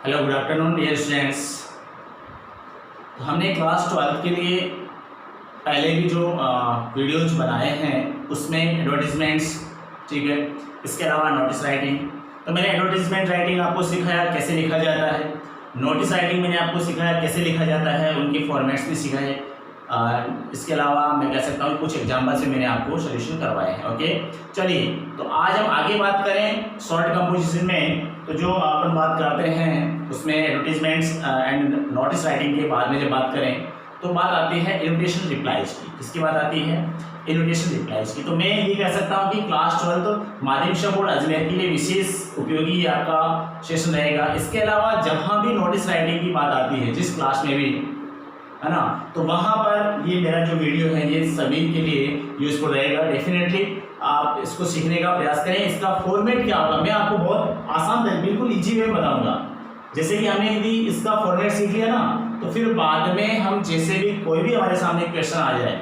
Hello good afternoon dear students. तो हमने class 12 के लिए पहले भी जो वीडियोज बनाए हैं उसमें एडवर्टीजमेंट्स, ठीक है, इसके अलावा नोटिस राइटिंग। तो मैंने एडवर्टीजमेंट राइटिंग आपको सिखाया कैसे लिखा जाता है, नोटिस राइटिंग मैंने आपको सिखाया कैसे लिखा जाता है, उनके फॉर्मेट्स भी सिखाए। इसके अलावा मैं कह सकता हूँ कुछ एग्जाम्पल से मैंने आपको सोल्यूशन करवाए हैं। ओके, चलिए तो आज हम आगे बात करें शॉर्ट कंपोजिशन में। तो जो अपन बात करते हैं उसमें एडवर्टीजमेंट्स एंड नोटिस राइटिंग के बाद में जब बात करें तो बात आती है इन्विटेशन रिप्लाईज की। किसकी बात आती है? इन्विटेशन रिप्लाईज की। तो मैं ये कह सकता हूँ कि क्लास 12 माध्यमिक शिक्षा बोर्ड अजमेर के लिए विशेष उपयोगी आपका सेशन रहेगा। इसके अलावा जहाँ भी नोटिस राइटिंग की बात आती है जिस क्लास में भी, है ना, तो वहाँ पर ये मेरा जो वीडियो है ये सभी के लिए यूजफुल रहेगा। डेफिनेटली आप इसको सीखने का प्रयास करें। इसका फॉर्मेट क्या होगा मैं आपको बहुत आसान है, बिल्कुल इजी वे में बताऊंगा। जैसे कि हमने यदि इसका फॉर्मेट सीख लिया ना तो फिर बाद में हम जैसे भी कोई भी हमारे सामने क्वेश्चन आ जाए,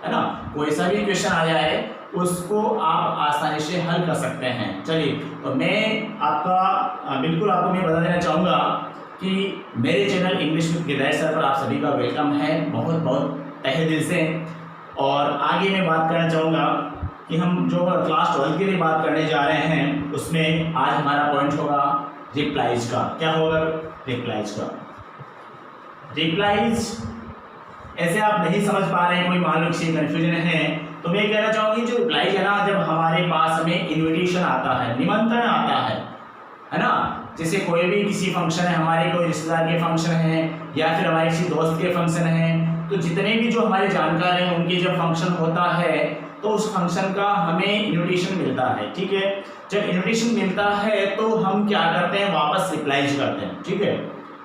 है ना, कोई सा भी क्वेश्चन आ जाए उसको आप आसानी से हल कर सकते हैं। चलिए तो मैं आपका बिल्कुल आपको मैं बता देना चाहूँगा कि मेरे channel English with Girdhar sir पर आप सभी का वेलकम है, बहुत बहुत तहे दिल से। और आगे मैं बात करना चाहूँगा कि हम जो क्लास 12 के लिए बात करने जा रहे हैं उसमें आज हमारा पॉइंट होगा रिप्लाईज का। क्या होगा? रिप्लाईज का। रिप्लाईज ऐसे आप नहीं समझ पा रहे हैं, कोई मान लो किसी कन्फ्यूजन है, तो मैं कहना चाहूँगी जो रिप्लाईज है ना, जब हमारे पास हमें इन्विटेशन आता है, निमंत्रण आता है ना, जैसे कोई भी किसी फंक्शन है, हमारे कोई रिश्तेदार के फंक्शन है या फिर हमारे किसी दोस्त के फंक्शन है, तो जितने भी जो हमारे जानकार हैं उनके जब फंक्शन होता है तो उस फंक्शन का हमें इन्विटेशन मिलता है। ठीक है, जब इन्विटेशन मिलता है तो हम क्या करते हैं, वापस रिप्लाईज करते हैं। ठीक है,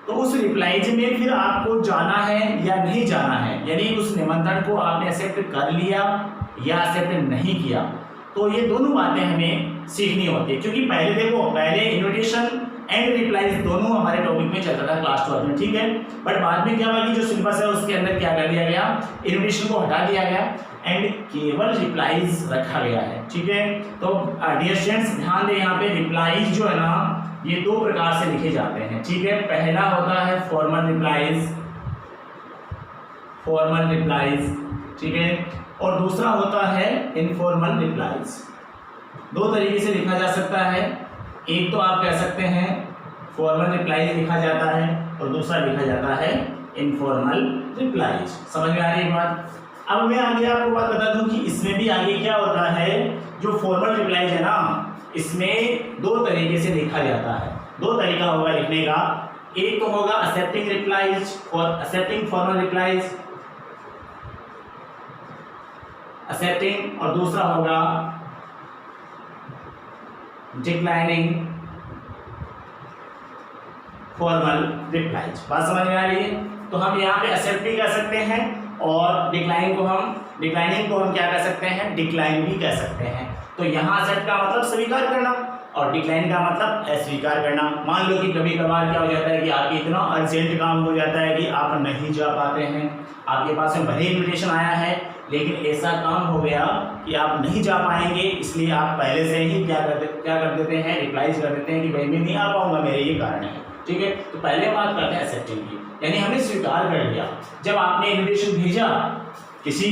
तो उस रिप्लाईज में फिर आपको जाना है या नहीं जाना है, यानी उस निमंत्रण को आपने एक्सेप्ट कर लिया या एक्सेप्ट नहीं किया। तो ये दोनों बातें हमें सीखनी होती है, क्योंकि पहले देखो, पहले इन्विटेशन एंड रिप्लाईज दोनों हमारे टॉपिक में चलता था क्लास 12 में। ठीक है, बट बाद में क्या हुआ कि जो सिलेबस है उसके अंदर क्या कर दिया गया, इन्विटेशन को हटा दिया गया एंड केवल रिप्लाईज रखा गया है। ठीक है, तो डियर स्टूडेंट्स ध्यान दें, यहाँ पे रिप्लाईज जो है ना ये दो प्रकार से लिखे जाते हैं। ठीक है, पहला होता है फॉर्मल रिप्लाईज, फॉर्मल रिप्लाईज, ठीक है, और दूसरा होता है इनफॉर्मल रिप्लाईज। दो तरीके से लिखा जा सकता है, एक तो आप कह सकते हैं फॉर्मल रिप्लाईज लिखा जाता है और दूसरा लिखा जाता है इनफॉर्मल रिप्लाईज। समझ में आ रही है बात? अब मैं आगे आपको बात बता दूं कि इसमें भी आगे क्या होता है, जो फॉर्मल रिप्लाईज है ना इसमें दो तरीके से लिखा जाता है। दो तरीका होगा लिखने का, एक तो होगा एक्सेप्टिंग रिप्लाईज और एक्सेप्टिंग फॉर्मल रिप्लाईज, एक्सेप्टिंग, और दूसरा होगा डिक्लाइनिंग फॉर्मल रिप्लाईज। बात समझ में आ रही है? तो हम यहाँ पे एक्सेप्ट भी कर सकते हैं और डिक्लाइनिंग को हम क्या कर सकते हैं, डिक्लाइन भी कह सकते हैं। तो यहाँ एक्सेप्ट का मतलब स्वीकार करना और डिक्लाइन का मतलब अस्वीकार करना। मान लो कि कभी कभार क्या हो जाता है कि आपके इतना अर्जेंट काम हो जाता है कि आप नहीं जा पाते हैं, आपके पास में भले इन्विटेशन आया है लेकिन ऐसा काम हो गया कि आप नहीं जा पाएंगे, इसलिए आप पहले से ही क्या कर देते हैं, रिप्लाईज कर देते हैं कि भाई मैं नहीं आ पाऊंगा, मेरे ये कारण है। ठीक है, तो पहले बात करते हैं एक्सेप्टिंग की, यानी हमने स्वीकार कर लिया। जब आपने इन्विटेशन भेजा, किसी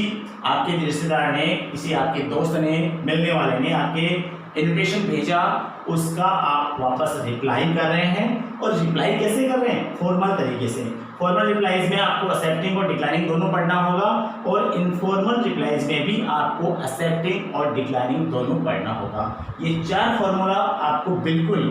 आपके रिश्तेदार ने, किसी आपके दोस्त ने, मिलने वाले ने आपके इन्विटेशन भेजा, उसका आप वापस रिप्लाई कर रहे हैं। और रिप्लाई कैसे कर रहे हैं? फॉर्मल तरीके से। फॉर्मल रिप्लाईज में आपको एक्सेप्टिंग और डिक्लाइनिंग दोनों पढ़ना होगा और इनफॉर्मल रिप्लाईज में भी आपको एक्सेप्टिंग और डिक्लाइनिंग दोनों पढ़ना होगा। ये चार फॉर्मूला आपको बिल्कुल,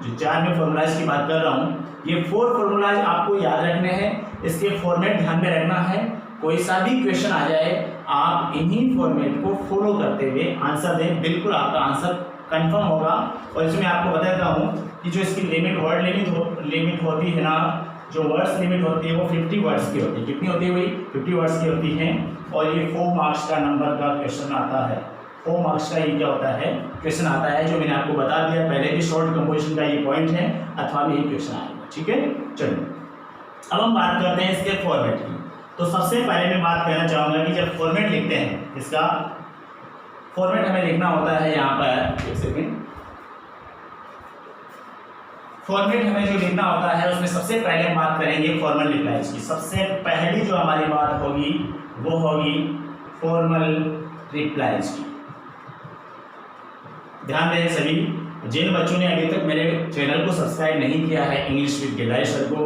जो चार मैं फॉर्मूलाज की बात कर रहा हूँ, ये 4 फॉर्मूलाज आपको याद रखने हैं। इसके फॉर्मेट ध्यान में रखना है, कोई सा भी क्वेश्चन आ जाए आप इन्हीं फॉर्मेट को फॉलो करते हुए आंसर दें, बिल्कुल आपका आंसर कंफर्म होगा। और इसमें आपको बता देता हूँ कि जो इसकी वर्ड लिमिट होती है ना, जो वर्ड्स लिमिट होती है वो 50 वर्ड्स की होती है। कितनी होती है भाई? 50 वर्ड्स की होती है। और ये 4 मार्क्स का नंबर का क्वेश्चन आता है, 4 मार्क्स का ये क्या होता है, क्वेश्चन आता है, जो मैंने आपको बता दिया पहले भी। शॉर्ट कंपोजिशन का ये पॉइंट है, अथवा में ये क्वेश्चन आएगा। ठीक है, चलिए अब हम बात करते हैं इसके फॉर्मेट की। तो सबसे पहले मैं बात करना चाहूँगा कि जब फॉर्मेट लिखते हैं, इसका फॉर्मेट हमें लिखना होता है यहाँ पर, एक सेकेंड, फॉर्मेट हमें जो लिखना होता है उसमें सबसे पहले हम बात करेंगे फॉर्मल रिप्लाईज की। सबसे पहली जो हमारी बात होगी वो होगी फॉर्मल रिप्लाईज की। ध्यान दें सभी, जिन बच्चों ने अभी तक मेरे चैनल को सब्सक्राइब नहीं किया है इंग्लिश विद गिलराज सर को,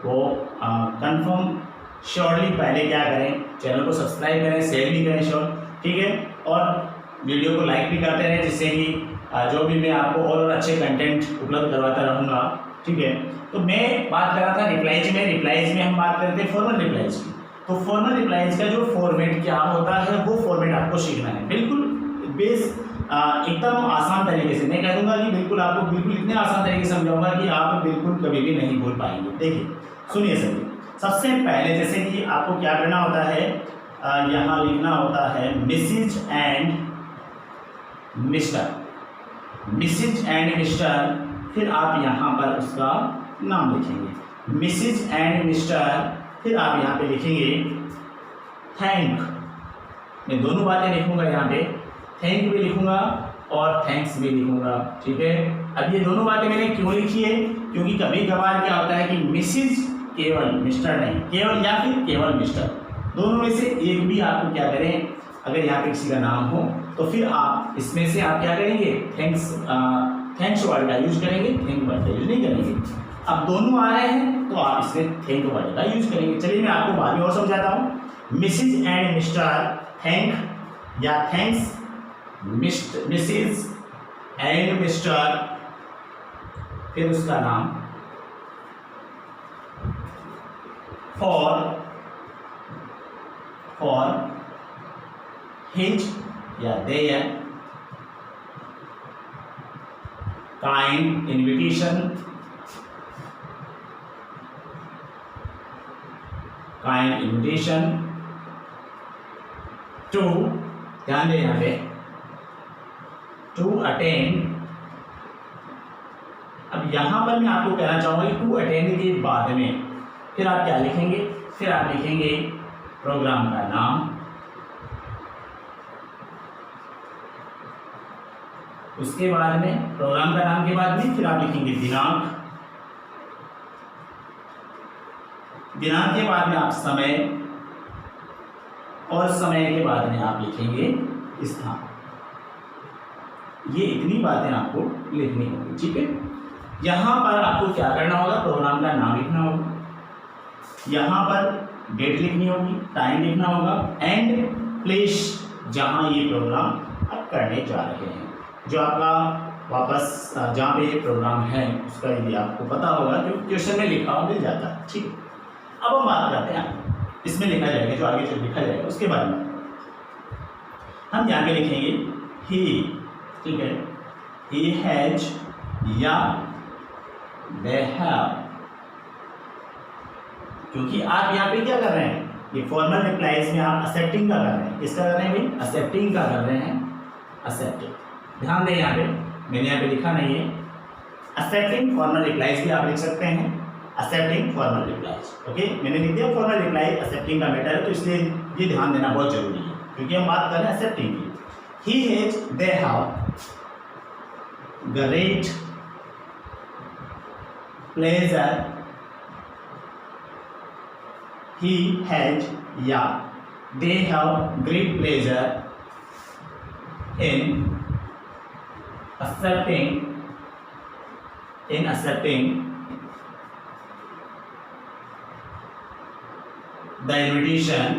वो कंफर्म श्योरली पहले क्या करें, चैनल को सब्सक्राइब करें, शेयर भी करें श्योर, ठीक है, और वीडियो को लाइक भी करते रहें, जिससे कि जो भी मैं आपको और अच्छे कंटेंट उपलब्ध करवाता रहूँगा, ठीक है। तो मैं बात कर रहा था रिप्लाईज में हम बात करते हैं फॉर्मल रिप्लाईज की। तो फॉर्मल रिप्लाईज का जो फॉर्मेट क्या होता है वो फॉर्मेट आपको सीखना है, बिल्कुल बेस एकदम आसान तरीके से। मैं कह दूंगा कि बिल्कुल आपको बिल्कुल इतने आसान तरीके से समझाऊंगा कि आप बिल्कुल कभी भी नहीं भूल पाएंगे। देखिए सुनिए सभी, सबसे पहले जैसे कि आपको क्या करना होता है, यहाँ लिखना होता है Mrs and Mr, Mrs and Mr, फिर आप यहाँ पर उसका नाम लिखेंगे मिसेज एंड मिस्टर, फिर आप यहाँ पे लिखेंगे थैंक। मैं दोनों बातें लिखूंगा, यहाँ पे थैंक भी लिखूंगा और थैंक्स भी लिखूंगा, ठीक है। अब ये दोनों बातें मैंने क्यों लिखी है, क्योंकि कभी कभार क्या होता है कि मिसेज केवल मिस्टर नहीं, केवल या फिर केवल मिस्टर, दोनों में से एक भी आपको क्या करें, अगर यहाँ पे किसी का नाम हो तो फिर आप इसमें से आप क्या करेंगे, थैंक्स वर्ड का यूज करेंगे, थैंक वर्ड का यूज नहीं करेंगे। अब दोनों आ रहे हैं तो आप इसमें थैंक वर्ड का यूज करेंगे। चलिए मैं आपको बाद में और समझाता हूँ। मिसेज एंड मिस्टर थैंक या थैंक्स, मिसेज एंड मिस्टर, फिर उसका नाम, फॉर हिज या their, kind invitation, kind invitation to, ध्यान दें यहाँ पे, टू अटेंड। अब यहाँ पर मैं आपको कहना चाहूँगा कि टू अटेंड के बाद में फिर आप क्या लिखेंगे, फिर आप लिखेंगे प्रोग्राम का नाम, उसके बाद में प्रोग्राम का नाम के बाद में फिर आप लिखेंगे दिनांक, दिनांक के बाद में आप समय, और समय के बाद में आप लिखेंगे स्थान। ये इतनी बातें आपको लिखनी होगी, ठीक है। यहाँ पर आपको क्या करना होगा, प्रोग्राम का नाम लिखना होगा, यहाँ पर डेट लिखनी होगी, टाइम लिखना होगा, एंड प्लेस जहाँ ये प्रोग्राम आप करने जा रहे हैं, जो आपका वापस जहाँ पे ये प्रोग्राम है उसका यदि आपको पता होगा जो क्वेश्चन में लिखा हुआ मिल जाता है, ठीक है। अब हम बात करते हैं इसमें लिखा जाएगा, जो आगे जो लिखा जाएगा उसके बारे में हम यहाँ पे लिखेंगे ही, ठीक है, ही हैज या दे हैव, क्योंकि आप यहाँ पे क्या कर रहे हैं, ये फॉर्मल रिप्लाईज में आप एक्सेप्टिंग का कर रहे हैं, किसका कर रहे हैं भाई, एक्सेप्टिंग का कर रहे हैं, एक्सेप्टिंग। ध्यान दें यहाँ पे मैंने यहाँ पे लिखा नहीं है, एक्सेप्टिंग फॉर्मल रिप्लाईज भी आप लिख सकते हैं, एक्सेप्टिंग फॉर्मल रिप्लाईज, ओके। मैंने लिख दिया फॉर्मल रिप्लाई एक्सेप्टिंग का मैटर है, तो इसलिए ये ध्यान देना बहुत जरूरी है, क्योंकि हम बात कर रहे हैं एक्सेप्टिंग की। He has, they have great pleasure, he has या they have great pleasure in accepting the invitation,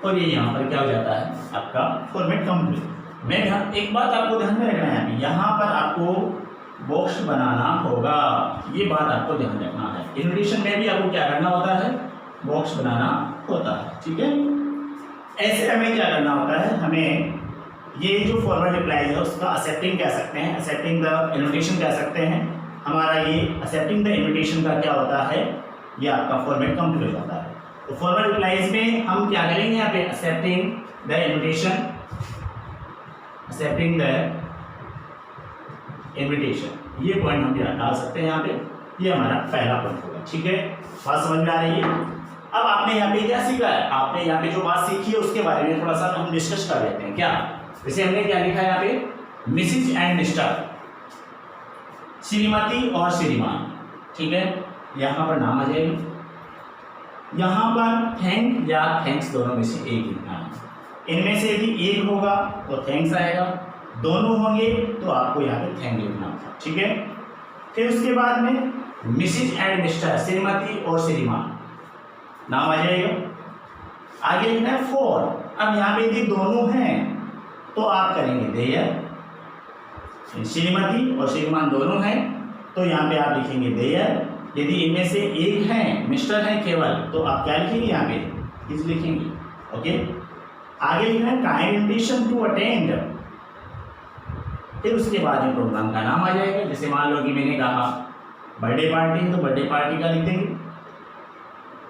और ये यहाँ पर क्या हो जाता है आपका फॉर्मेट कंप्लीट। मैं एक बात आपको ध्यान में रखना है, यहाँ पर आपको बॉक्स बनाना होगा, ये बात आपको ध्यान रखना है। इन्विटेशन में भी आपको क्या करना होता है, बॉक्स बनाना होता है, ठीक है। ऐसे हमें क्या करना होता है, हमें ये जो फॉर्मल रिप्लाईज है उसका एक्सेप्टिंग कह सकते हैं, एक्सेप्टिंग द इन्विटेशन कह सकते हैं। हमारा ये एक्सेप्टिंग द इन्विटेशन का क्या होता है, ये आपका फॉर्मेट कंप्लीट हो जाता है। तो फॉर्मल रिप्लाईज में हम क्या करेंगे, यहाँ पे accepting the invitation, accepting the invitation, ये पॉइंट हम डाल सकते हैं यहाँ पे, ये हमारा पहला पॉइंट होगा, ठीक है। बात समझ में आ रही है। अब आपने यहाँ पे क्या सीखा है, आपने यहाँ पे जो बात सीखी है उसके बारे में थोड़ा सा हम डिस्कस कर लेते हैं। क्या जैसे हमने क्या लिखा है यहाँ पे, मिसिज एंड मिस्टर, श्रीमती और श्रीमान, ठीक है, यहाँ पर नाम आ जाएगा। यहाँ पर थैंक या थैंक्स दोनों में से एक लिखना है। इनमें से यदि एक होगा तो थैंक्स आएगा, दोनों होंगे तो आपको यहाँ पे थैंक लिखना होगा, ठीक है। फिर उसके बाद में मिसिज एंड मिस्टर, श्रीमती और श्रीमान, नाम आ जाएगा। आगे लिखना है फॉर। अब यहाँ पे यदि दोनों हैं तो आप करेंगे देयर, श्रीमती और श्रीमान दोनों हैं तो यहाँ पे आप लिखेंगे देयर। यदि इनमें से एक है, मिस्टर है केवल, तो आप क्या लिखेंगे यहाँ पे, इज लिखेंगे, ओके। आगे लिखना है काइंड इन्विटेशन टू अटेंड। फिर उसके बाद में प्रोग्राम का नाम आ जाएगा। जैसे मान लो कि मैंने कहा बर्थडे पार्टी है तो बर्थडे पार्टी का लिख देंगे,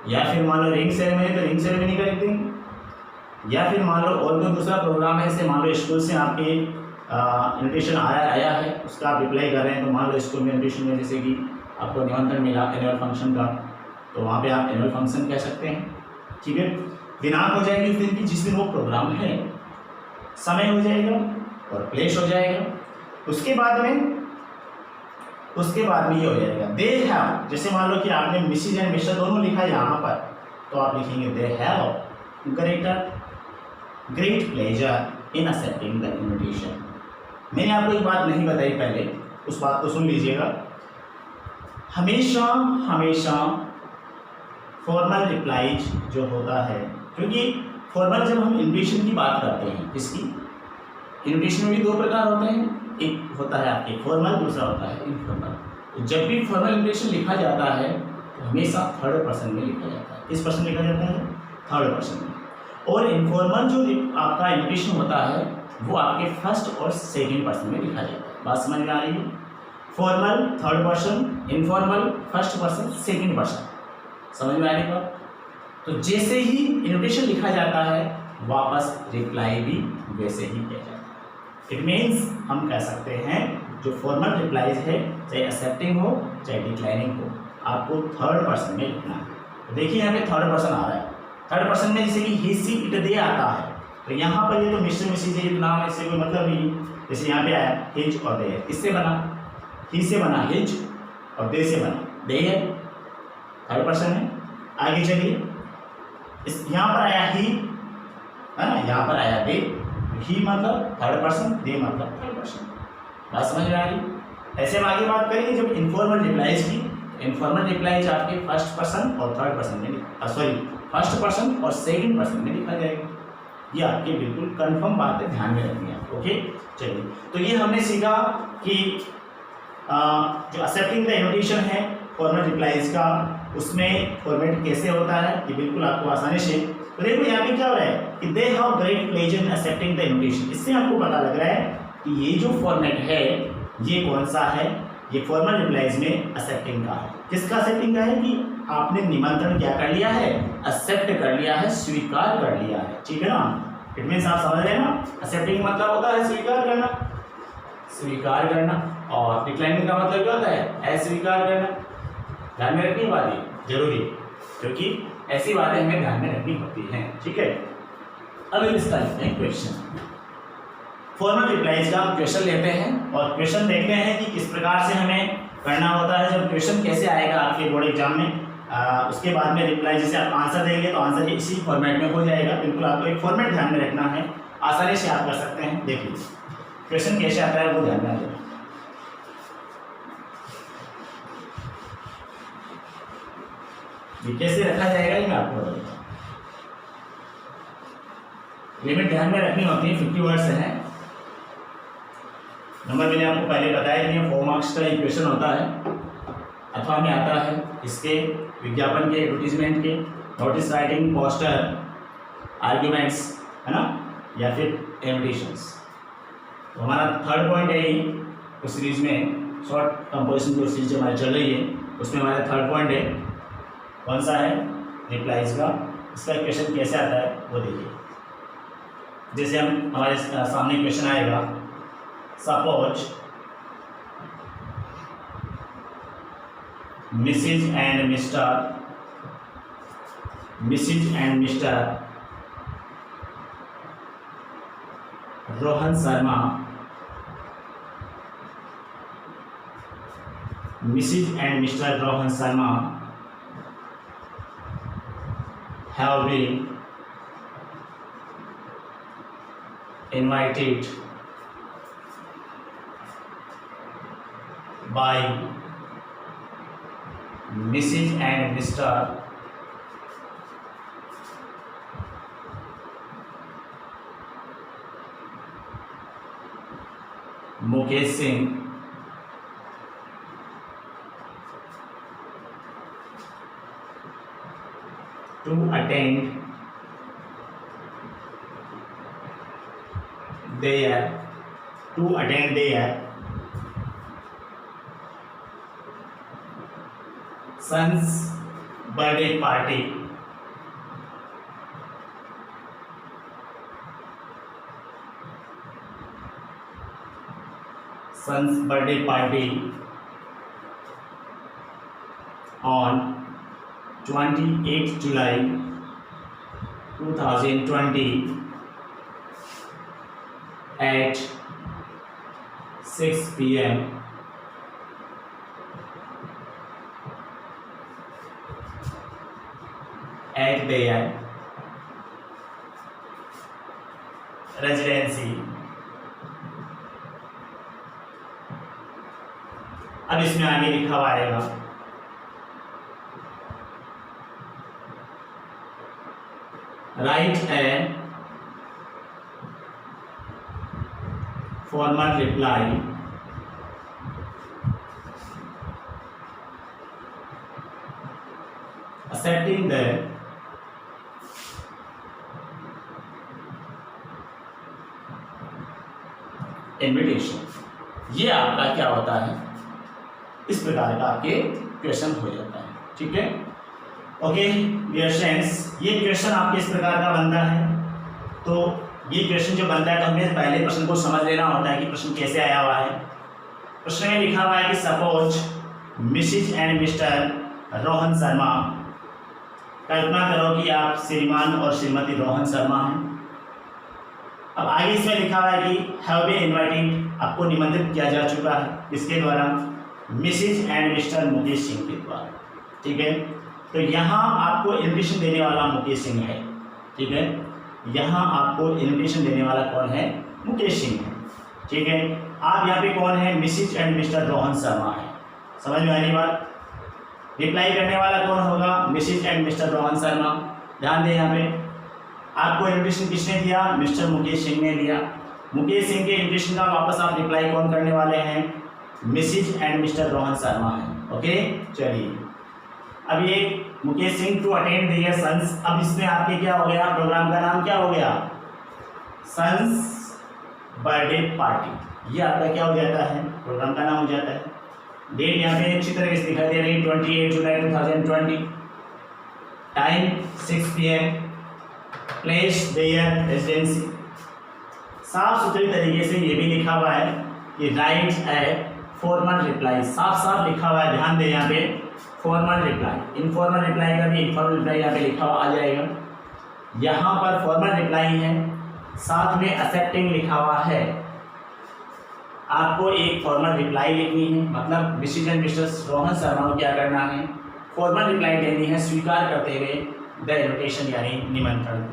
या फिर मान लो रिंग सेरेमनी तो रिंग सेरेमनी का लिख देंगे, या फिर मान लो और कोई दूसरा प्रोग्राम है, जैसे मान लो स्कूल से आपके इन्विटेशन आया है, उसका आप रिप्लाई कर रहे हैं, तो मान लो स्कूल में इन्विटेशन में जैसे कि आपको निमंत्रण मिला एनुअल फंक्शन का, तो वहाँ पे आप एनुअल फंक्शन कह सकते हैं, ठीक है। दिनांक हो जाएगी उस दिन की जिस दिन वो प्रोग्राम है, समय हो जाएगा और प्लेस हो जाएगा। उसके बाद में ये हो जाएगा दे हैव। जैसे मान लो कि आपने मिसिज एंड मिस्टर दोनों लिखा है यहाँ पर, तो आप लिखेंगे they have great pleasure in accepting the invitation. मैंने आपको एक बात नहीं बताई पहले, उस बात को सुन लीजिएगा। हमेशा फॉर्मल रिप्लाईज जो होता है, क्योंकि फॉर्मल जब हम इन्विटेशन की बात करते हैं, इसकी इन्विटेशन में भी दो प्रकार होते हैं, एक होता है आपके फॉर्मल, दूसरा होता है इनफॉर्मल। तो जब भी फॉर्मल इन्विटेशन लिखा जाता है तो हमेशा थर्ड पर्सन में लिखा जाता है। किस पर्सन में लिखा जाता है? थर्ड पर्सन में। और इनफॉर्मल जो आपका इन्विटेशन होता है वो आपके फर्स्ट और सेकेंड पर्सन में लिखा जाता है। बात समझ में आ रही है? Formal third person, informal first person, second person. समझ में आ रही बात? तो जैसे ही इन्विटेशन लिखा जाता है वापस रिप्लाई भी वैसे ही किया जाता है। इट मीन्स हम कह सकते हैं जो फॉर्मल रिप्लाईज है, चाहे एक्सेप्टिंग हो चाहे डिक्लाइनिंग हो, आपको थर्ड पर्सन में लिखना है। तो देखिए यहाँ पे थर्ड पर्सन आ रहा है। थर्ड पर्सन में जैसे कि ही सी इट दे आता है, तो यहाँ पर ये तो मिस्टर मिसिज है, नाम है, इससे कोई मतलब नहीं। जैसे यहाँ पे आया हिज और दे, इससे बना ही से बना हिज और दे से बना दे है, थर्ड पर्सन है। आगे चलिए, इस यहाँ पर आया ही है ना, यहाँ पर आया दे, ही मतलब थर्ड पर्सन, दे मतलब थर्ड पर्सन। बात समझ में आ रही? ऐसे हम आगे बात करेंगे जब इनफॉर्मल रिप्लाईज की। इनफॉर्मल रिप्लाईज आपके फर्स्ट पर्सन और थर्ड पर्सन में फर्स्ट पर्सन और सेकंड पर्सन में लिखा जाएगा। ये आपकी बिल्कुल कंफर्म बात है, ध्यान में रखनी है। ओके, चलिए, तो ये हमने सीखा कि जो एक्सेप्टिंग द इन्विटेशन है फॉर्मल रिप्लाईज का, उसमें फॉर्मेट कैसे होता है ये बिल्कुल आपको आसानी से। तो देखो यहाँ पे क्या हो रहा है कि they have great pleasure in accepting the invitation. इससे आपको पता लग रहा है कि ये जो फॉर्मेट है ये कौन सा है, ये फॉर्मल रिप्लाईज में एक्सेप्टिंग का है। किसका एक्सेप्टिंग का है कि आपने निमंत्रण क्या कर लिया है, एक्सेप्ट कर लिया है, स्वीकार कर लिया है। ठीक है ना? इट मीन्स आप समझ रहे हैं ना, एक्सेप्टिंग मतलब होता है स्वीकार करना, स्वीकार करना, और डिक्लाइनिंग का मतलब क्या होता है, अस्वीकार करना। ध्यान में रखनी बात ये जरूरी, क्योंकि ऐसी बातें हमें ध्यान में रखनी होती हैं। ठीक है, अब इसका लिखते हैं क्वेश्चन। फॉर्मल रिप्लाईज का क्वेश्चन लेते हैं और क्वेश्चन देखते हैं कि किस प्रकार से हमें करना होता है। जब क्वेश्चन कैसे आएगा आपके बोर्ड एग्जाम में, उसके बाद में रिप्लाई जैसे आप आंसर देंगे तो आंसर इसी फॉर्मेट में हो जाएगा। बिल्कुल आपको एक फॉर्मेट ध्यान में रखना है, आसानी से आप कर सकते हैं। देखिए क्वेश्चन कैसे आता है वो ध्यान में रखना। ये कैसे रखा जाएगा ये मैं आपको बताऊंगा। लिमिट ध्यान में रखनी होती है, 50 वर्ड्स है। नंबर मैंने आपको पहले बताया कि 4 मार्क्स का क्वेश्चन होता है, अथवा में आता है इसके विज्ञापन के, एडवर्टीजमेंट के, नोटिस राइटिंग, पोस्टर, आर्ग्यूमेंट्स, है ना, या फिर इन्विटेशंस। तो हमारा थर्ड पॉइंट है उस सीरीज में, शॉर्ट कंपोजिशन जो सीरीज हमारी चल रही है उसमें हमारा थर्ड पॉइंट है, कौन सा है, रिप्लाईज का। इसका क्वेश्चन कैसे आता है वो देखिए। जैसे हम हमारे सामने क्वेश्चन आएगा, suppose Mrs and mister Rohan Sharma, Mrs. and Mr. Rohan Sharma have been invited by Mrs. and Mr. Mukesh Singh to attend their son's birthday party. Son's birthday party on 28th July 2020 at 6 p.m. at their residency. अब इसमें आगे लिखा हुआ आएगा write a formal reply accepting the invitation. ये आपका क्या होता है, इस प्रकार का आपके क्वेश्चन हो जाता है। ठीक है, ओके डियर फ्रेंड्स, ये क्वेश्चन आपके इस प्रकार का बनता है। तो ये क्वेश्चन जो बनता है तो हमें पहले प्रश्न को समझ लेना होता है कि प्रश्न कैसे आया हुआ है। प्रश्न में लिखा हुआ है कि suppose mrs and mister Rohan Sharma, कल्पना करो कि आप श्रीमान और श्रीमती रोहन शर्मा हैं। अब आगे इसमें लिखा हुआ है कि हैव बीन इनवाइटेड, आपको निमंत्रित किया जा चुका है, इसके द्वारा Mrs and Mr Mukesh Singh के द्वारा। ठीक है, तो यहाँ आपको इन्विटेशन देने वाला मुकेश सिंह है। ठीक है, यहाँ आपको इन्विटेशन देने वाला कौन है, मुकेश सिंह है। ठीक है, आप यहाँ पे कौन है, Mrs and mister Rohan Sharma है। समझ में आनी बात। रिप्लाई करने वाला कौन होगा, Mrs and mister Rohan Sharma. ध्यान दें, यहाँ पे आपको इन्विटेशन किसने दिया, मिस्टर मुकेश सिंह ने दिया। मुकेश सिंह के इन्विटेशन का वापस आप रिप्लाई कौन करने वाले हैं, Mrs and mister Rohan Sharma है। ओके, चलिए अब ये Mukesh Singh to attend their sons, अब इसमें आपके क्या हो गया, प्रोग्राम का नाम क्या हो गया, सन्स बर्थडे पार्टी। ये आपका क्या हो जाता है, प्रोग्राम का नाम हो जाता है। डेट यहाँ पे अच्छी तरीके से दिखाई दे रही है 28 जुलाई 2020, time 6 PM, place their residency. साफ सुथरी तरीके से ये भी लिखा हुआ है कि राइट ए फॉर्मल रिप्लाई, साफ साफ लिखा हुआ है। ध्यान दें यहाँ पे फॉर्मल रिप्लाई, इनफॉर्मल रिप्लाई का भी इनफॉर्मल रिप्लाई यहाँ पे लिखा हुआ आ जाएगा। यहाँ पर फॉर्मल रिप्लाई है, साथ में एक्सेप्टिंग लिखा हुआ है। आपको एक फॉर्मल रिप्लाई लिखनी है, मतलब Mrs and mister Rohan Sharma को क्या करना है, फॉर्मल रिप्लाई देनी है स्वीकार करते हुए द इन्विटेशन, यानी निमंत्रण।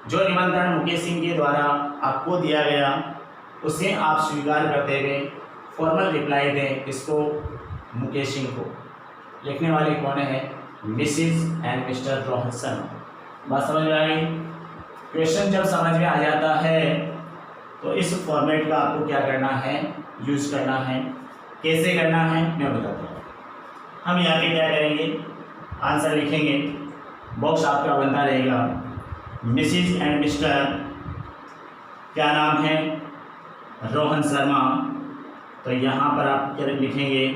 जो निमंत्रण मुकेश सिंह के द्वारा आपको दिया गया उसे आप स्वीकार करते हुए फॉर्मल रिप्लाई दें। इसको मुकेश सिंह को। लिखने वाले कौन है, Mrs and mister Rohan Sharma. बात समझ में आ गई। क्वेश्चन जब समझ में आ जाता है तो इस फॉर्मेट का आपको क्या करना है, यूज करना है। कैसे करना है मैं बताता हूँ। हम यहाँ पे क्या करेंगे, आंसर लिखेंगे, बॉक्स आपका बनता रहेगा मिसेज एंड मिस्टर, क्या नाम है, रोहन शर्मा। तो यहाँ पर आप क्या लिखेंगे,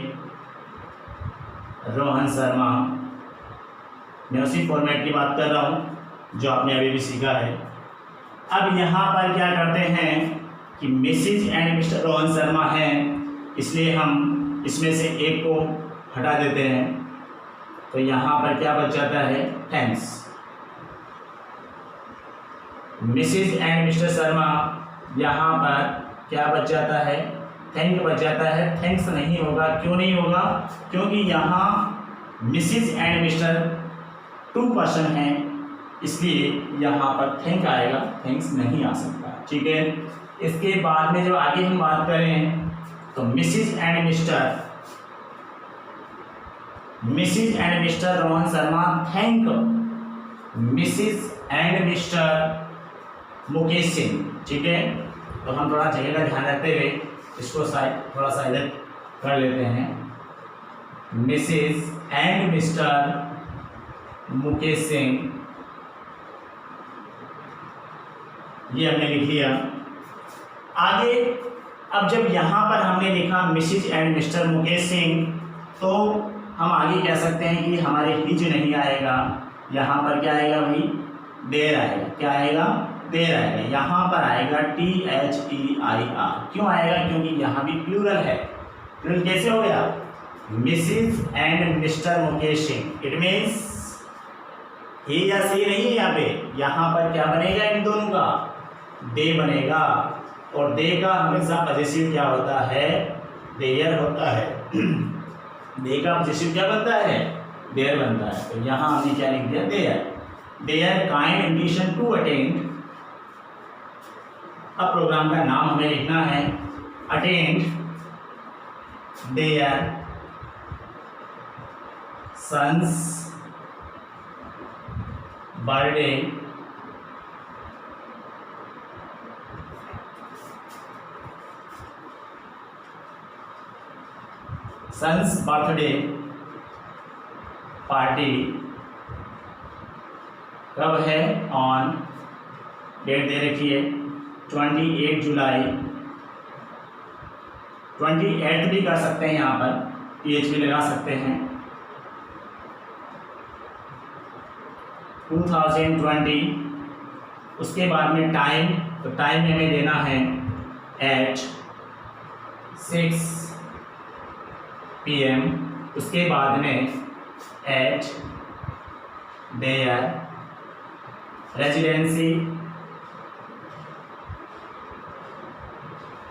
रोहन शर्मा। मैं उसी फॉर्मेट की बात कर रहा हूँ जो आपने अभी भी सीखा है। अब यहाँ पर क्या करते हैं कि Mrs and mister Rohan Sharma हैं, इसलिए हम इसमें से एक को हटा देते हैं। तो यहाँ पर क्या बच जाता है, thanks. Mrs and Mr Sharma यहाँ पर क्या बच जाता है, थैंक बच जाता है, थैंक्स नहीं होगा। क्यों नहीं होगा? क्योंकि यहाँ मिसिज एंड मिस्टर 2 पर्सन हैं, इसलिए यहाँ पर थैंक आएगा, थैंक्स नहीं आ सकता। ठीक है, इसके बाद में जब आगे हम बात करें तो Mrs and mister Rohan Sharma thank Mrs and Mr Mukesh Singh. ठीक है, तो हम थोड़ा जगह का ध्यान रखते हुए इसको थोड़ा सा इधर कर लेते हैं। Mrs and Mr Mukesh Singh, ये हमने लिख लिया। आगे अब जब यहाँ पर हमने लिखा Mrs and Mr Mukesh Singh, तो हम आगे कह सकते हैं कि हमारे हिज नहीं आएगा, यहाँ पर क्या आएगा भाई, देर आएगा। क्या आएगा? देर आएगा। यहाँ पर आएगा THEIR। क्यों आएगा? क्योंकि यहाँ भी प्लूरल है। प्लूरल कैसे हो गया? Mrs and Mr Mukesh Singh, it means he या सी नहीं है यहाँ पे, यहाँ पर क्या बनेगा इन दोनों का? दे बनेगा। और दे का हमेशा पॉजिटिव क्या होता है? देयर होता है। दे का पॉजिटिव क्या बनता है? देयर बनता है। तो यहाँ हमने क्या लिख दिया? Their. Their kind invitation to attend. अब प्रोग्राम का नाम हमें लिखना है attend their sons birthday sons birthday party कब है? ऑन, डेट दे रखी है 28 जुलाई। 28 भी कर सकते हैं, यहाँ पर PH भी लगा सकते हैं। 2020। उसके बाद में टाइम, तो टाइम में हमें देना है at 6 PM। उसके बाद में at their रेजिडेंसी,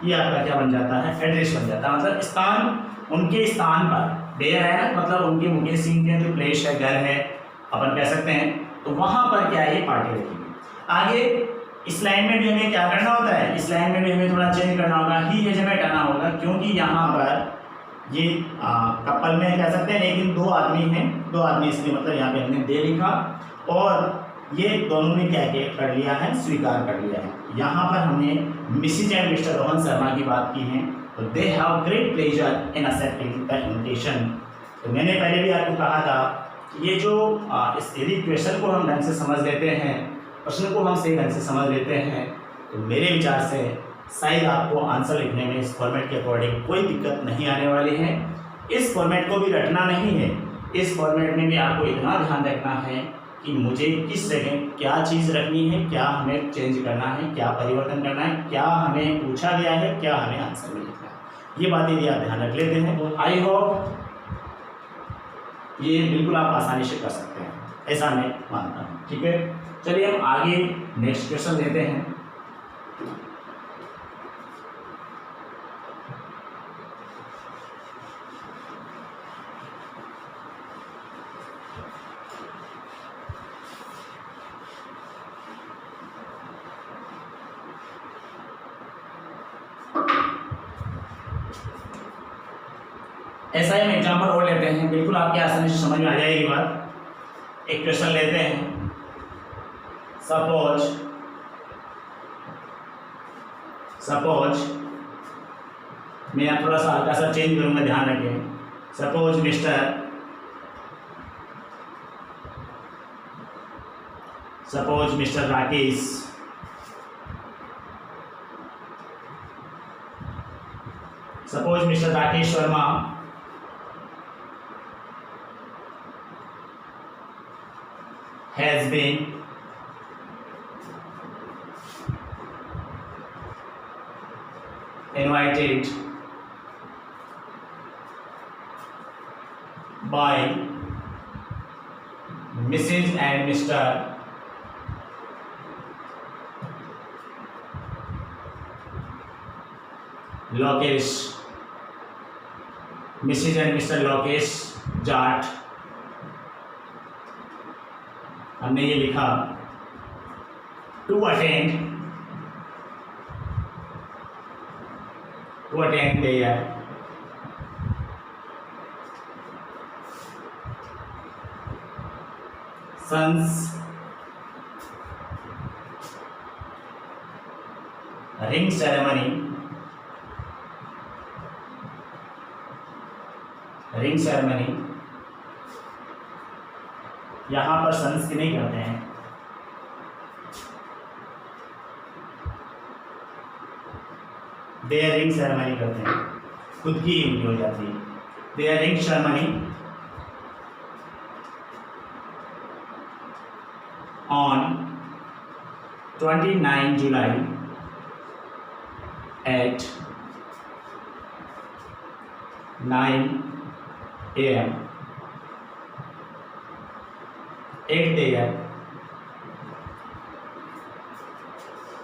ये आपका क्या बन जाता है? एड्रेस बन जाता है, मतलब स्थान, उनके स्थान पर। देयर है मतलब उनके मुकेश सिंह के जो प्लेस है, घर है, अपन कह सकते हैं, तो वहां पर क्या है, ये पार्टी रखेंगे। आगे इस लाइन में भी हमें क्या करना होता है? इस लाइन में भी हमें थोड़ा चेंज करना होगा, ही है हमें हटाना होगा, क्योंकि यहाँ पर ये कपल में कह सकते हैं, लेकिन 2 आदमी हैं, 2 आदमी, इसलिए मतलब यहाँ पे हमने दे लिखा, और ये दोनों ने क्या कर लिया है? स्वीकार कर लिया है। यहाँ पर हमने Mrs and mister Rohan Sharma की बात की है, तो they have great pleasure in accepting the invitation. तो मैंने पहले भी आपको कहा था कि ये जो यदि क्वेश्चन को हम ढंग से समझ लेते हैं, प्रश्न को हम सही ढंग से समझ लेते हैं, तो मेरे विचार से शायद आपको आंसर लिखने में इस फॉर्मेट के अकॉर्डिंग कोई दिक्कत नहीं आने वाली है। इस फॉर्मेट को भी रटना नहीं है, इस फॉर्मेट में भी आपको इतना ध्यान रखना है कि मुझे किस जगह क्या चीज़ रखनी है, क्या हमें चेंज करना है, क्या परिवर्तन करना है, क्या हमें पूछा गया है, क्या हमें आंसर में लिखना है। ये बातें यदि आप ध्यान रख लेते हैं तो आई होप ये बिल्कुल आप आसानी से कर सकते हैं, ऐसा मैं मानता हूँ। ठीक है, चलिए हम आगे नेक्स्ट क्वेश्चन लेते हैं। ऐसा ही हम एग्जाम्पल और लेते हैं, बिल्कुल आपके आसानी से समझ में आ जाएगी बात। एक क्वेश्चन लेते हैं, सपोज मैं यहाँ थोड़ा सा हल्का सा चेंज करूँगा, ध्यान रखें। Suppose mister Rakesh Sharma has been invited by Mrs. and Mr. Lokesh, Mrs and Mr Lokesh Jat, हमने ये लिखा to attend their sons ring ceremony, यहां पर सन्स की नहीं करते हैं, देयर रिंग सेरेमनी करते हैं, खुद की हो जाती है। Their ring ceremony on 29 July at 9 AM at their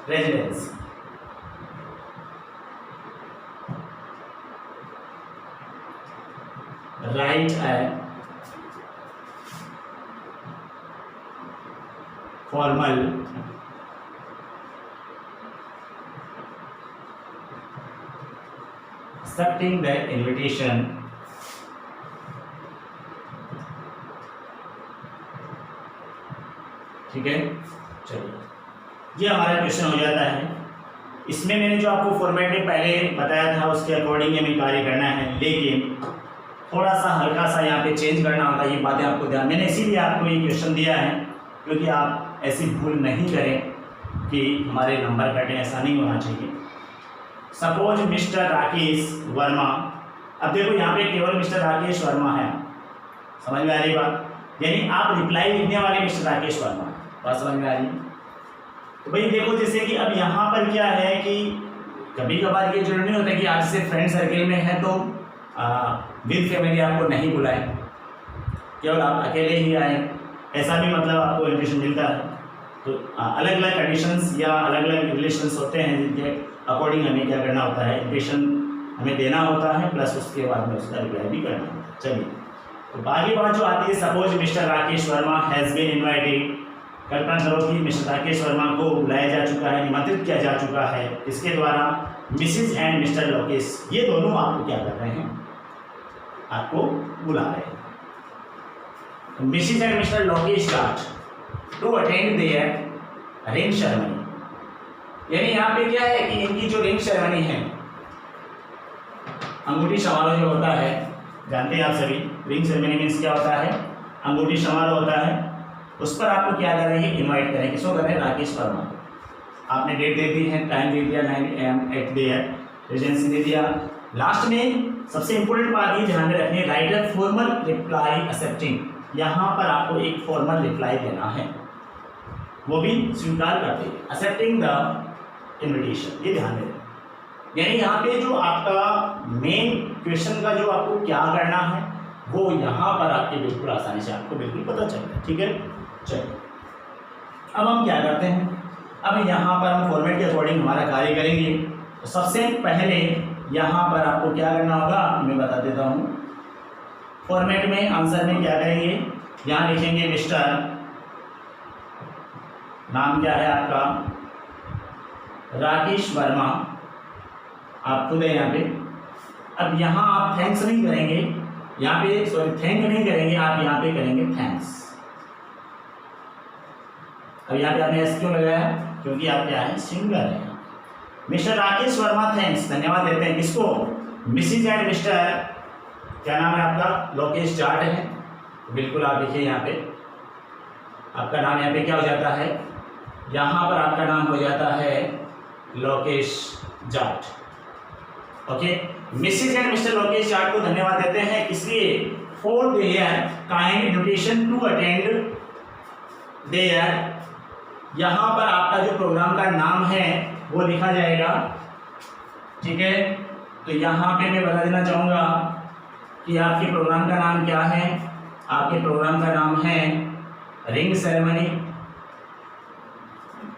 residence. Write a formal accepting the invitation ठीक है। चलिए ये हमारा क्वेश्चन हो जाता है। इसमें मैंने जो आपको फॉर्मेट में पहले बताया था उसके अकॉर्डिंग हमें कार्य करना है, लेकिन थोड़ा सा हल्का सा यहाँ पे चेंज करना होता है। ये बातें आपको ध्यान, मैंने इसीलिए आपको ये क्वेश्चन दिया है क्योंकि आप ऐसी भूल नहीं करें कि हमारे नंबर कटें, ऐसा नहीं होना चाहिए। सपोज मिस्टर राकेश वर्मा, अब देखो यहाँ पे केवल मिस्टर राकेश वर्मा है, समझ में आ रही बात, यानी आप रिप्लाई लिखने वाले मिस्टर राकेश वर्मा, बात समझ में आ रही। तो भाई देखो जैसे कि अब यहाँ पर क्या है कि कभी कभार ये जरूरी नहीं होता कि आज से फ्रेंड सर्किल में है तो विद फैमिली आपको नहीं बुलाए, केवल आप अकेले ही आए, ऐसा भी मतलब आपको इन्विटेशन मिलता है। तो अलग अलग कंडीशंस या अलग अलग रिलेशंस होते हैं जिनके अकॉर्डिंग हमें क्या करना होता है, इन्विटेशन हमें देना होता है, प्लस उसके बाद में उसका रिप्लाई भी करना होता है। चलिए तो बाकी बात जो आती है, suppose mister Rakesh Verma has been invited, कल्पना करो कि मिस्टर राकेश वर्मा को बुलाया जा चुका है, निमंत्रित किया जा चुका है, इसके द्वारा मिसिज एंड मिस्टर लोकेश, ये दोनों आपको क्या कर रहे हैं, आपको बुला रहे हैं। Mrs and Mr Lokesh Jat to attend their ring ceremony, यानी यहाँ पे क्या है कि इनकी जो रिंग सेरेमनी है, अंगूठी समारोह जो होता है, जानते हैं आप सभी, रिंग सेरेमनी मीन्स क्या होता है, अंगूठी समारोह होता है, उस पर आपको क्या कर रहे हैं, इनवाइट करें, किसको कर रहे हैं, राकेश वर्मा। आपने डेट दे दी है, टाइम दे दिया 9 AM एट देयर रेजिडेंसी दे दिया। लास्ट में सबसे इंपॉर्टेंट बात ये ध्यान में रखनी है, right a formal reply accepting, यहाँ पर आपको एक फॉर्मल रिप्लाई देना है, वो भी स्वीकार करते हैं, एक्सेप्टिंग द इन्विटेशन, ये ध्यान में रखें। यानी यहाँ पे जो आपका मेन क्वेश्चन का जो आपको क्या करना है वो यहाँ पर आपके बिल्कुल आसानी से आपको बिल्कुल पता चल रहा है, ठीक है। चलिए अब हम क्या करते हैं, अब यहाँ पर हम फॉर्मेट के अकॉर्डिंग हमारा कार्य करेंगे। तो सबसे पहले यहाँ पर आपको क्या करना होगा, मैं बता देता हूँ। फॉर्मेट में आंसर में क्या करेंगे, यहाँ लिखेंगे मिस्टर, नाम क्या है आपका, राकेश वर्मा, आप खुद है यहाँ पे। अब यहाँ आप थैंक्स नहीं करेंगे, यहाँ पे सॉरी थैंक नहीं करेंगे, आप यहाँ पे करेंगे थैंक्स। अब यहाँ पे आपने एस क्यों लगाया, क्योंकि आप क्या है, सिंगुलर है। मिस्टर राकेश वर्मा थैंक्स, धन्यवाद देते हैं किसको, मिसिज एंड मिस्टर, क्या नाम है आपका, लोकेश जाट है, बिल्कुल आप देखिए यहाँ पे आपका नाम यहाँ पे क्या हो जाता है, यहाँ पर आपका नाम हो जाता है Lokesh Jat, okay. Mrs and Mr Lokesh Jat को धन्यवाद देते हैं, इसलिए for their kind invitation to attend there, यहाँ पर आपका जो प्रोग्राम का नाम है वो लिखा जाएगा, ठीक है। तो यहाँ पे मैं बता देना चाहूँगा कि आपके प्रोग्राम का नाम क्या है, आपके प्रोग्राम का नाम है ring ceremony,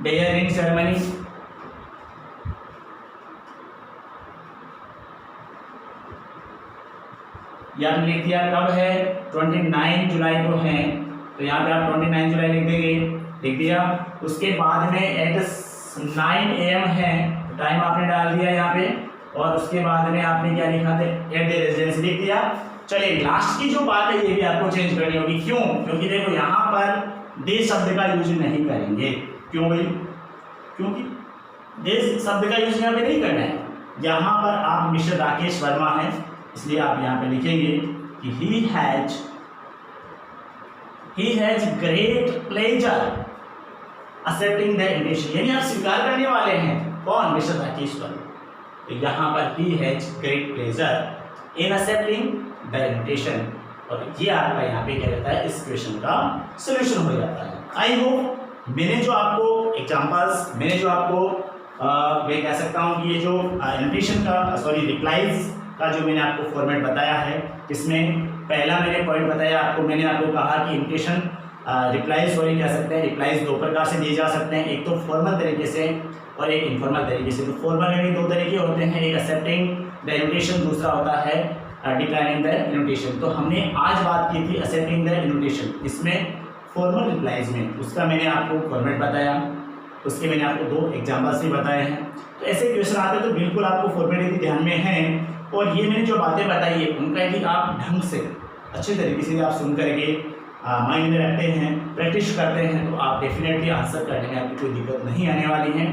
their ring ceremony, ये आपने लिख दिया। कब है? 29 जुलाई को है, तो यहाँ पे आप 29 जुलाई लिख देंगे, लिख दिया। उसके बाद में एट 9 AM है, टाइम आपने डाल दिया यहाँ पे, और उसके बाद में आपने क्या लिखा था? एट द रेजिडेंस लिख दिया। चलिए लास्ट की जो बात है ये भी आपको चेंज करनी होगी। क्यों? क्योंकि देखो यहाँ पर देश शब्द का यूज नहीं करेंगे। क्यों भाई? क्योंकि देश शब्द का यूज यहाँ पे नहीं करना है। यहाँ पर आप मिस्टर राकेश वर्मा हैं, इसलिए आप यहाँ पे लिखेंगे कि he has great pleasure accepting the invitation, यानी आप स्वीकार करने वाले हैं। कौन? मिस्टर राकेश वर्मा। तो यहाँ पर he has great pleasure in accepting the invitation, और ये आपका यहाँ पे क्या रहता है? इस क्वेश्चन का सोल्यूशन हो जाता है। आई होप मैंने जो आपको एग्जांपल्स, मैंने जो आपको मैं कह सकता हूँ कि ये जो इन्विटेशन का रिप्लाईज का जो मैंने आपको फॉर्मेट बताया है, इसमें पहला मैंने पॉइंट बताया आपको, मैंने आपको कहा कि इन्विटेशन रिप्लाईज कह सकते हैं। रिप्लाईज दो प्रकार से दिए जा सकते हैं, एक तो फॉर्मल तरीके से और एक इनफॉर्मल तरीके से। तो फॉर्मल में दो तरीके होते हैं, एक एक्सेप्टिंग द इन्विटेशन, दूसरा होता है डिक्लाइनिंग द इन्विटेशन। तो हमने आज बात की थी एक्सेप्टिंग द इन्विटेशन, इसमें फॉर्मल रिप्लाईज में उसका मैंने आपको फॉर्मेट बताया, उसके मैंने आपको दो एग्जाम्पल्स भी बताए हैं। तो ऐसे क्वेश्चन आते हैं तो बिल्कुल आपको फॉर्मेट यदि ध्यान में है, और ये मैंने जो बातें बताई है उनका यदि आप ढंग से अच्छे तरीके से आप सुन करके माइंड में रखते हैं, प्रैक्टिस करते हैं, तो आप डेफिनेटली आंसर करने में आपकी कोई दिक्कत नहीं आने वाली है।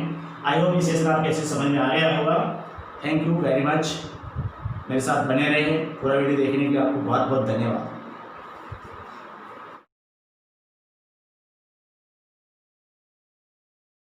आई होप ये सेशन आपके अच्छे समझ में आ गया होगा। थैंक यू वेरी मच, मेरे साथ बने रहिए। पूरा वीडियो देखने के लिए आपको बहुत बहुत धन्यवाद।